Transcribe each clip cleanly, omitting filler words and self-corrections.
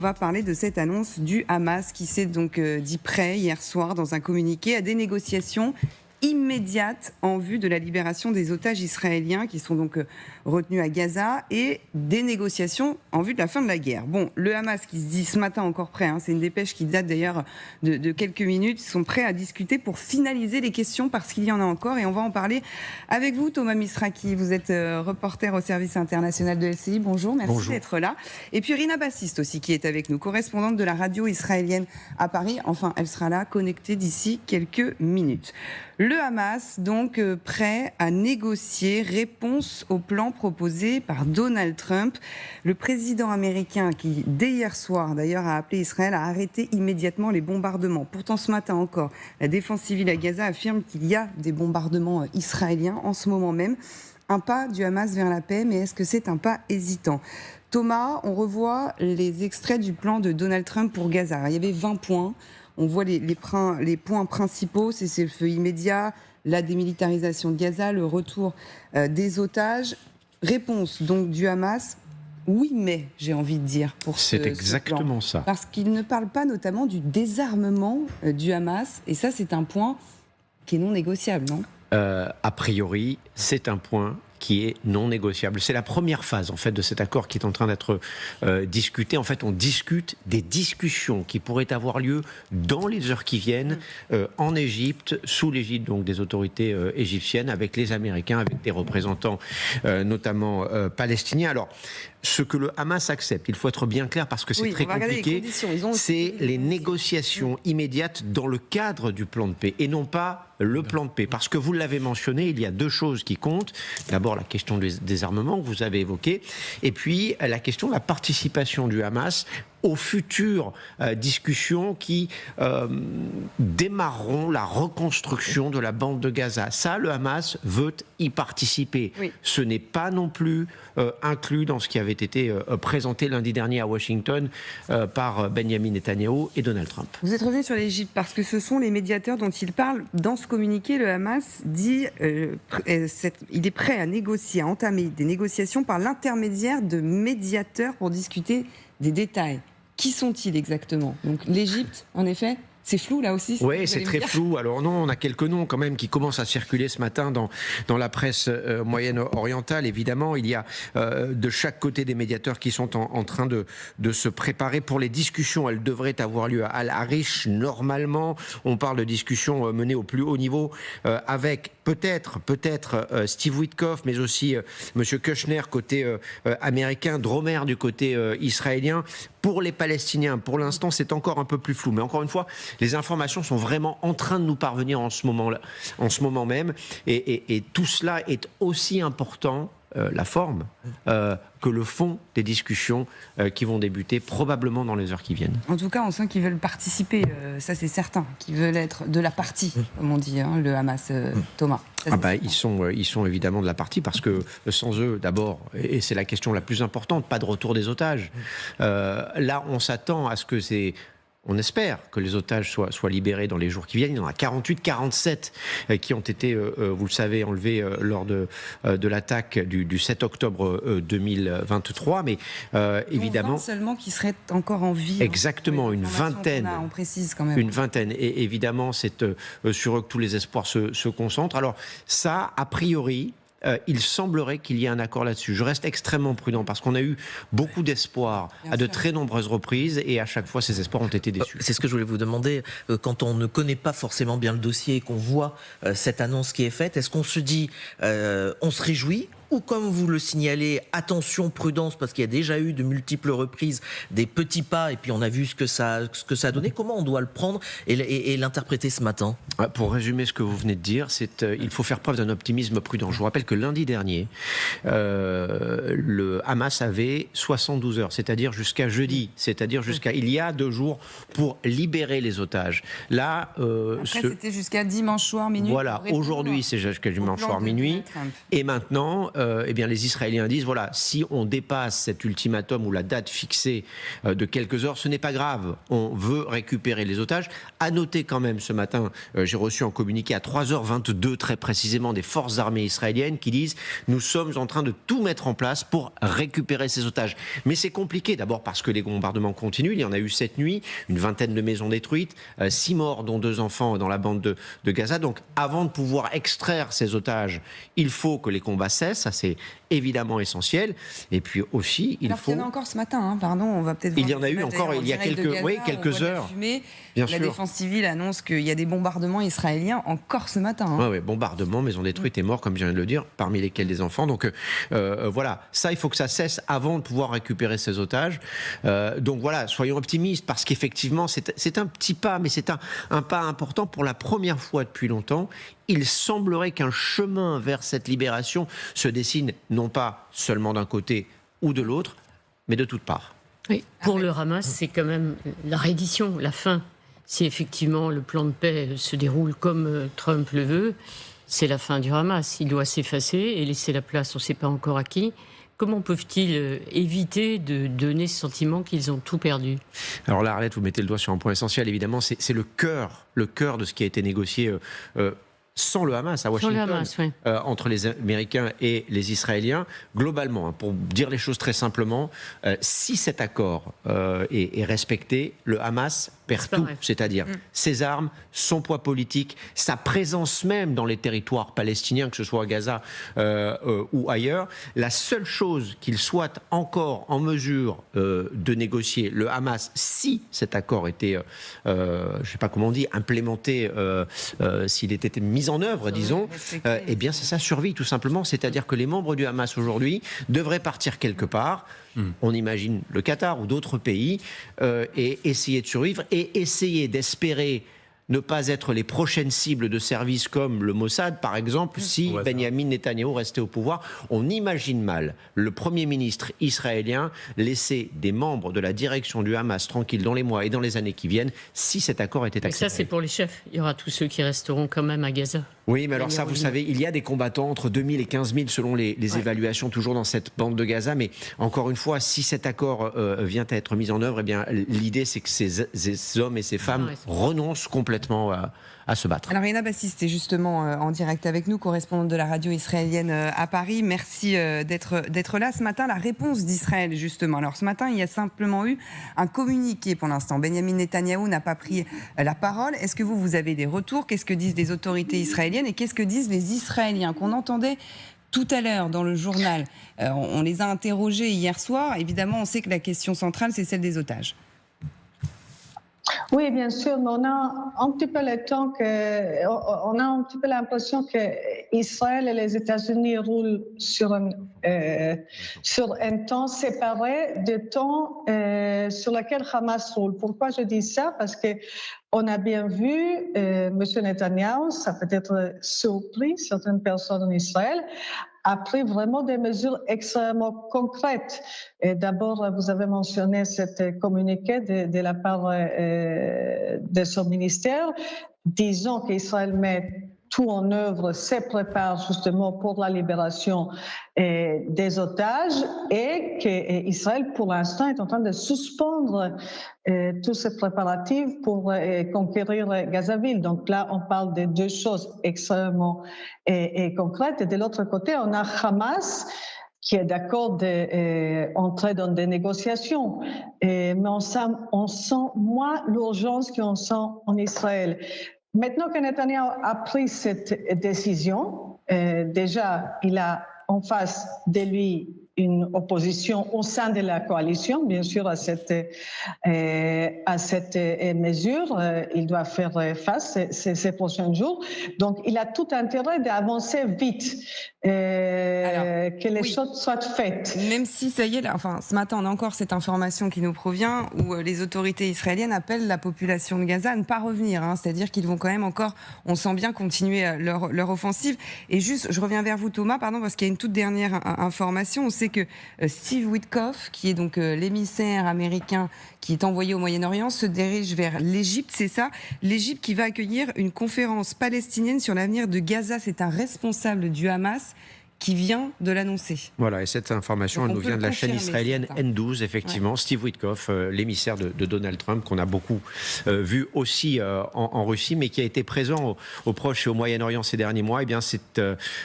On va parler de cette annonce du Hamas qui s'est donc dit prêt hier soir dans un communiqué à des négociations immédiates en vue de la libération des otages israéliens qui sont donc retenus à Gaza et des négociations en vue de la fin de la guerre. Bon, le Hamas qui se dit ce matin encore prêt, c'est une dépêche qui date d'ailleurs de quelques minutes, ils sont prêts à discuter pour finaliser les questions parce qu'il y en a encore et on va en parler avec vous Thomas Misraki. Vous êtes reporter au service international de LCI. Bonjour, merci d'être là. Et puis Rina Bassiste aussi qui est avec nous, correspondante de la radio israélienne à Paris. Enfin, elle sera là, connectée d'ici quelques minutes. Le Hamas, donc, prêt à négocier réponse au plan proposé par Donald Trump. Le président américain qui, dès hier soir, d'ailleurs, a appelé Israël à arrêter immédiatement les bombardements. Pourtant, ce matin encore, la défense civile à Gaza affirme qu'il y a des bombardements israéliens en ce moment même. Un pas du Hamas vers la paix, mais est-ce que c'est un pas hésitant ? Thomas, on revoit les extraits du plan de Donald Trump pour Gaza. Il y avait 20 points. On voit les points principaux, c'est le feu immédiat, la démilitarisation de Gaza, le retour des otages. Réponse donc du Hamas, oui mais, j'ai envie de dire, pour c'est exactement ça. Parce qu'il ne parle pas notamment du désarmement du Hamas, et ça c'est un point qui est non négociable, non ? A priori, c'est un point qui est non négociable. C'est la première phase en fait de cet accord qui est en train d'être discuté. En fait, on discute des discussions qui pourraient avoir lieu dans les heures qui viennent en Égypte, sous l'égide donc des autorités égyptiennes, avec les Américains, avec des représentants notamment palestiniens. Alors, ce que le Hamas accepte, il faut être bien clair parce que c'est très compliqué, c'est les négociations immédiates dans le cadre du plan de paix et non pas le plan de paix. Parce que vous l'avez mentionné, il y a deux choses qui comptent. D'abord, la question du désarmement que vous avez évoqué, et puis la question de la participation du Hamas aux futures discussions qui démarreront la reconstruction de la bande de Gaza. Ça, le Hamas veut y participer. Oui. Ce n'est pas non plus inclus dans ce qui avait été présenté lundi dernier à Washington par Benjamin Netanyahou et Donald Trump. Vous êtes revenu sur l'Égypte parce que ce sont les médiateurs dont il parle. Dans ce communiqué, le Hamas dit il est prêt à négocier, à entamer des négociations par l'intermédiaire de médiateurs pour discuter des détails. Qui sont-ils exactement ? Donc l'Égypte, en effet, c'est flou là aussi. Oui, c'est très flou. Alors non, on a quelques noms quand même qui commencent à circuler ce matin dans la presse moyenne-orientale. Évidemment, il y a de chaque côté des médiateurs qui sont en train de se préparer pour les discussions. Elles devraient avoir lieu à Al-Arish normalement. On parle de discussions menées au plus haut niveau avec peut-être Steve Witkoff, mais aussi Monsieur Kushner côté américain, Dromer du côté israélien. Pour les Palestiniens, pour l'instant, c'est encore un peu plus flou. Mais encore une fois, les informations sont vraiment en train de nous parvenir en ce moment même. Et tout cela est aussi important, la forme, que le fond des discussions qui vont débuter probablement dans les heures qui viennent. En tout cas, on sent qu'ils veulent participer, ça c'est certain, qu'ils veulent être de la partie, comme on dit, le Hamas, Thomas. Ils sont évidemment de la partie parce que sans eux, d'abord, et c'est la question la plus importante, pas de retour des otages. Là, on s'attend à ce que on espère que les otages soient libérés dans les jours qui viennent. Il y en a 48, 47 qui ont été, vous le savez, enlevés lors de l'attaque du 7 octobre 2023. Mais évidemment... 20 seulement qui seraient encore en vie. Exactement, une vingtaine. On précise quand même. Une vingtaine. Et évidemment, c'est sur eux que tous les espoirs se concentrent. Alors ça, a priori... il semblerait qu'il y ait un accord là-dessus. Je reste extrêmement prudent parce qu'on a eu beaucoup d'espoir à de très nombreuses reprises et à chaque fois ces espoirs ont été déçus. C'est ce que je voulais vous demander. Quand on ne connaît pas forcément bien le dossier et qu'on voit cette annonce qui est faite, est-ce qu'on se dit on se réjouit ? Ou comme vous le signalez, attention, prudence, parce qu'il y a déjà eu de multiples reprises des petits pas, et puis on a vu ce que ça a donné. Comment on doit le prendre et l'interpréter ce matin ? Pour résumer ce que vous venez de dire, il faut faire preuve d'un optimisme prudent. Je vous rappelle que lundi dernier, le Hamas avait 72 heures, c'est-à-dire jusqu'à jeudi, c'est-à-dire jusqu'à il y a 2 jours, pour libérer les otages. Là, c'était jusqu'à dimanche soir minuit. Voilà, aujourd'hui c'est jusqu'à dimanche soir minuit, et maintenant... eh bien, les Israéliens disent, voilà, si on dépasse cet ultimatum ou la date fixée de quelques heures, ce n'est pas grave, on veut récupérer les otages. À noter quand même, ce matin, j'ai reçu un communiqué à 3h22 très précisément des forces armées israéliennes qui disent, nous sommes en train de tout mettre en place pour récupérer ces otages. Mais c'est compliqué, d'abord parce que les bombardements continuent, il y en a eu cette nuit, une vingtaine de maisons détruites, 6 morts dont 2 enfants dans la bande de Gaza. Donc avant de pouvoir extraire ces otages, il faut que les combats cessent, ça c'est évidemment essentiel. Et puis aussi, il faut... Il y en a encore ce matin, hein, pardon, on va peut-être voir. Il y en a eu encore il y a quelques heures. La défense civile annonce qu'il y a des bombardements israéliens encore ce matin. Hein. Oui, bombardements, maisons détruites et morts, comme je viens de le dire, parmi lesquels des enfants. Donc voilà, ça, il faut que ça cesse avant de pouvoir récupérer ces otages. Donc voilà, soyons optimistes, parce qu'effectivement, c'est un petit pas, mais c'est un pas important pour la première fois depuis longtemps. Il semblerait qu'un chemin vers cette libération se dessine, non pas seulement d'un côté ou de l'autre, mais de toutes parts. Oui, pour le Hamas, c'est quand même la reddition, la fin. Si effectivement le plan de paix se déroule comme Trump le veut, c'est la fin du Hamas. Il doit s'effacer et laisser la place, on ne sait pas encore à qui. Comment peuvent-ils éviter de donner ce sentiment qu'ils ont tout perdu ? Alors là, Arlette, vous mettez le doigt sur un point essentiel, évidemment, c'est le cœur de ce qui a été négocié sans le Hamas à Washington, oui. Entre les Américains et les Israéliens. Globalement, hein, pour dire les choses très simplement, si cet accord est respecté, le Hamas perd tout, c'est-à-dire ses armes, son poids politique, sa présence même dans les territoires palestiniens, que ce soit à Gaza ou ailleurs. La seule chose qu'il soit encore en mesure de négocier, le Hamas, si cet accord était, je ne sais pas comment on dit, implémenté, s'il était mis en œuvre, disons, eh bien c'est sa survie tout simplement, c'est-à-dire que les membres du Hamas aujourd'hui devraient partir quelque part, on imagine le Qatar ou d'autres pays, et essayer de survivre et essayer d'espérer ne pas être les prochaines cibles de services comme le Mossad, par exemple, si Benyamin Netanyahou restait au pouvoir. On imagine mal le Premier ministre israélien laisser des membres de la direction du Hamas tranquilles dans les mois et dans les années qui viennent, si cet accord était accepté. Et ça, c'est pour les chefs. Il y aura tous ceux qui resteront quand même à Gaza. Oui, mais alors ça, vous savez, il y a des combattants entre 2000 et 15 000 selon les évaluations, toujours dans cette bande de Gaza. Mais encore une fois, si cet accord vient à être mis en œuvre, eh bien, l'idée, c'est que ces hommes et ces femmes renoncent complètement à se battre. Alors, Rina Bassiste est justement en direct avec nous, correspondante de la radio israélienne à Paris. Merci d'être là ce matin. La réponse d'Israël, justement. Alors, ce matin, il y a simplement eu un communiqué pour l'instant. Benyamin Netanyahou n'a pas pris la parole. Est-ce que vous avez des retours ? Qu'est-ce que disent les autorités israéliennes et qu'est-ce que disent les Israéliens qu'on entendait tout à l'heure dans le journal? On les a interrogés hier soir. Évidemment, on sait que la question centrale, c'est celle des otages. Oui, bien sûr, mais on a un petit peu l'impression que Israël et les États-Unis roulent sur un temps séparé du temps sur lequel Hamas roule. Pourquoi je dis ça? Parce que on a bien vu M. Netanyahou, ça peut être surpris certaines personnes en Israël, a pris vraiment des mesures extrêmement concrètes. Et d'abord, vous avez mentionné cette communiqué de la part de son ministère, disant qu'Israël met tout en œuvre, se prépare justement pour la libération des otages et qu'Israël, pour l'instant, est en train de suspendre tous ces préparatifs pour conquérir Gazaville. Donc là, on parle de deux choses extrêmement concrètes. Et de l'autre côté, on a Hamas qui est d'accord d'entrer dans des négociations. Mais on sent moins l'urgence qu'on sent en Israël. Maintenant que Netanyahou a pris cette décision, déjà, il a en face de lui une opposition au sein de la coalition, bien sûr, à cette mesure. Il doit faire face ces prochains jours. Donc, il a tout intérêt d'avancer vite, que les choses soient faites. Même si, ça y est, là, enfin, ce matin, on a encore cette information qui nous provient où les autorités israéliennes appellent la population de Gaza à ne pas revenir. Hein, c'est-à-dire qu'ils vont quand même encore, on sent bien, continuer leur offensive. Et juste, je reviens vers vous, Thomas, pardon, parce qu'il y a une toute dernière information. On sait que Steve Witkoff, qui est donc l'émissaire américain qui est envoyé au Moyen-Orient, se dirige vers l'Égypte, c'est ça ? L'Égypte qui va accueillir une conférence palestinienne sur l'avenir de Gaza. C'est un responsable du Hamas qui vient de l'annoncer. Voilà, et cette information, Donc, elle nous vient de la chaîne israélienne N12, effectivement. Steve Witkoff, l'émissaire de Donald Trump, qu'on a beaucoup vu aussi en Russie, mais qui a été présent au Proche et au Moyen-Orient ces derniers mois, s'est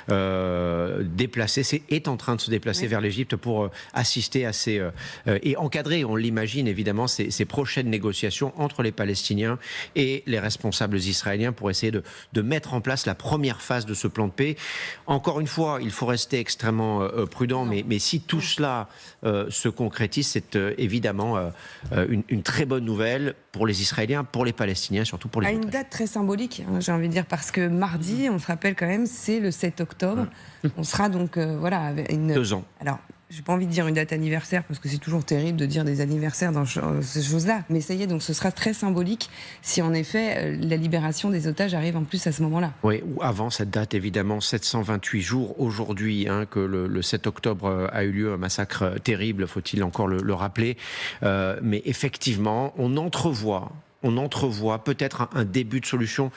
déplacé, est en train de se déplacer vers l'Égypte pour assister à ces et encadrer, on l'imagine évidemment, ces prochaines négociations entre les Palestiniens et les responsables israéliens pour essayer de mettre en place la première phase de ce plan de paix. Encore une fois, il faut rester extrêmement prudent, mais si tout cela se concrétise, c'est évidemment une très bonne nouvelle pour les Israéliens, pour les Palestiniens, surtout pour les otages. À une date très symbolique, j'ai envie de dire, parce que mardi, on se rappelle quand même, c'est le 7 octobre. On sera donc, avec 2 ans. Alors, j'ai pas envie de dire une date anniversaire, parce que c'est toujours terrible de dire des anniversaires dans ces choses-là. Mais ça y est, donc ce sera très symbolique si en effet la libération des otages arrive en plus à ce moment-là. Oui, ou avant cette date, évidemment, 728 jours aujourd'hui que le 7 octobre a eu lieu, un massacre terrible, faut-il encore le rappeler. Mais effectivement, on entrevoit peut-être un début de solution.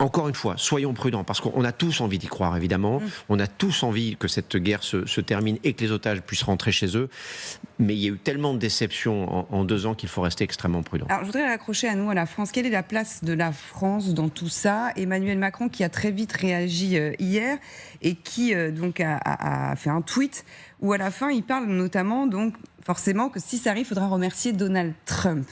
Encore une fois, soyons prudents, parce qu'on a tous envie d'y croire, évidemment. On a tous envie que cette guerre se termine et que les otages puissent rentrer chez eux. Mais il y a eu tellement de déceptions en 2 ans qu'il faut rester extrêmement prudent. Alors, je voudrais raccrocher à nous, à la France. Quelle est la place de la France dans tout ça ? Emmanuel Macron, qui a très vite réagi hier et qui donc a fait un tweet où à la fin, il parle notamment, donc forcément, que si ça arrive, il faudra remercier Donald Trump.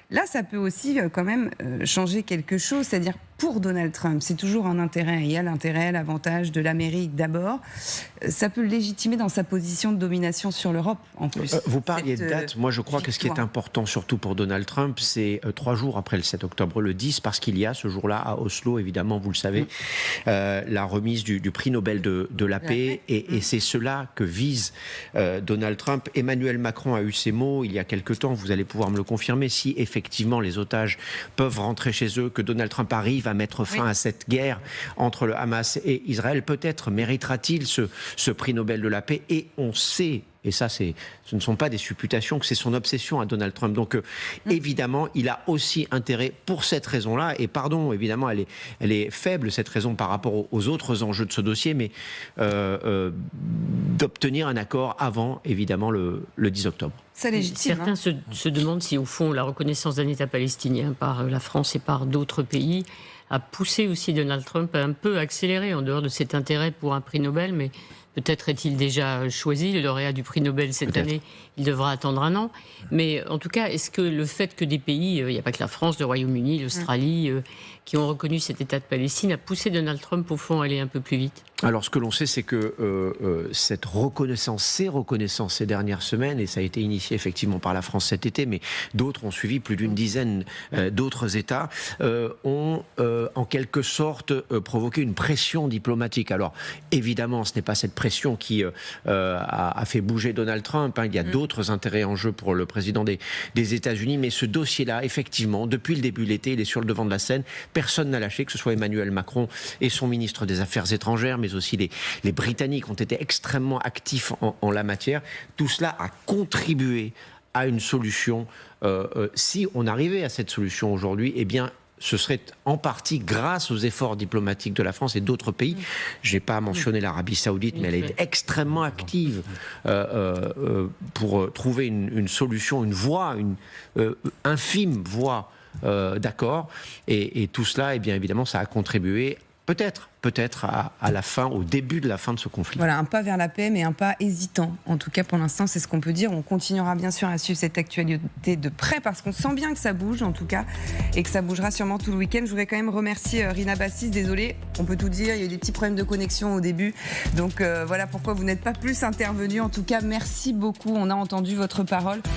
Là, ça peut aussi quand même changer quelque chose, c'est-à-dire pour Donald Trump, c'est toujours un intérêt. Il y a l'intérêt, l'avantage de l'Amérique d'abord. Ça peut le légitimer dans sa position de domination sur l'Europe, en plus. Vous parliez de date. Moi, je crois que ce qui est important, surtout pour Donald Trump, c'est 3 jours après le 7 octobre, le 10, parce qu'il y a ce jour-là à Oslo, évidemment, vous le savez, la remise du prix Nobel de la paix. Et c'est cela que vise Donald Trump. Emmanuel Macron a eu ces mots il y a quelque temps, vous allez pouvoir me le confirmer, si effectivement les otages peuvent rentrer chez eux, que Donald Trump arrive à mettre fin à cette guerre entre le Hamas et Israël, peut-être méritera-t-il ce prix Nobel de la paix. Et on sait, et ça ce ne sont pas des supputations, que c'est son obsession à Donald Trump. Donc évidemment, il a aussi intérêt pour cette raison-là, et pardon, évidemment, elle est faible cette raison par rapport aux autres enjeux de ce dossier, mais d'obtenir un accord avant, évidemment, le 10 octobre. C'est légitime. Certains se demandent si, au fond, la reconnaissance d'un État palestinien par la France et par d'autres pays a poussé aussi Donald Trump à un peu accélérer, en dehors de cet intérêt pour un prix Nobel, mais peut-être est-il déjà choisi, le lauréat du prix Nobel cette année, il devra attendre 1 an. Mais en tout cas, est-ce que le fait que des pays, il n'y a pas que la France, le Royaume-Uni, l'Australie, qui ont reconnu cet État de Palestine, a poussé Donald Trump, au fond, à aller un peu plus vite ? Alors, ce que l'on sait, c'est que cette reconnaissance, ces dernières semaines, et ça a été initié effectivement par la France cet été, mais d'autres ont suivi, plus d'une dizaine d'autres États, ont en quelque sorte provoqué une pression diplomatique. Alors, évidemment, ce n'est pas cette pression qui a fait bouger Donald Trump. Il y a d'autres intérêts en jeu pour le président des États-Unis, mais ce dossier-là, effectivement, depuis le début de l'été, il est sur le devant de la scène. Personne n'a lâché, que ce soit Emmanuel Macron et son ministre des Affaires étrangères, mais aussi les Britanniques ont été extrêmement actifs en la matière. Tout cela a contribué à une solution. Si on arrivait à cette solution aujourd'hui, eh bien, ce serait en partie grâce aux efforts diplomatiques de la France et d'autres pays. Je n'ai pas mentionné l'Arabie Saoudite, mais elle est extrêmement active pour trouver une solution, une voie, une infime voie d'accord. Et tout cela, eh bien, évidemment, ça a contribué peut-être à la fin, au début de la fin de ce conflit. Voilà, un pas vers la paix, mais un pas hésitant. En tout cas, pour l'instant, c'est ce qu'on peut dire. On continuera bien sûr à suivre cette actualité de près, parce qu'on sent bien que ça bouge, en tout cas, et que ça bougera sûrement tout le week-end. Je voudrais quand même remercier Rina Bassis. Désolée, on peut tout dire, il y a eu des petits problèmes de connexion au début. Donc voilà pourquoi vous n'êtes pas plus intervenue. En tout cas, merci beaucoup. On a entendu votre parole.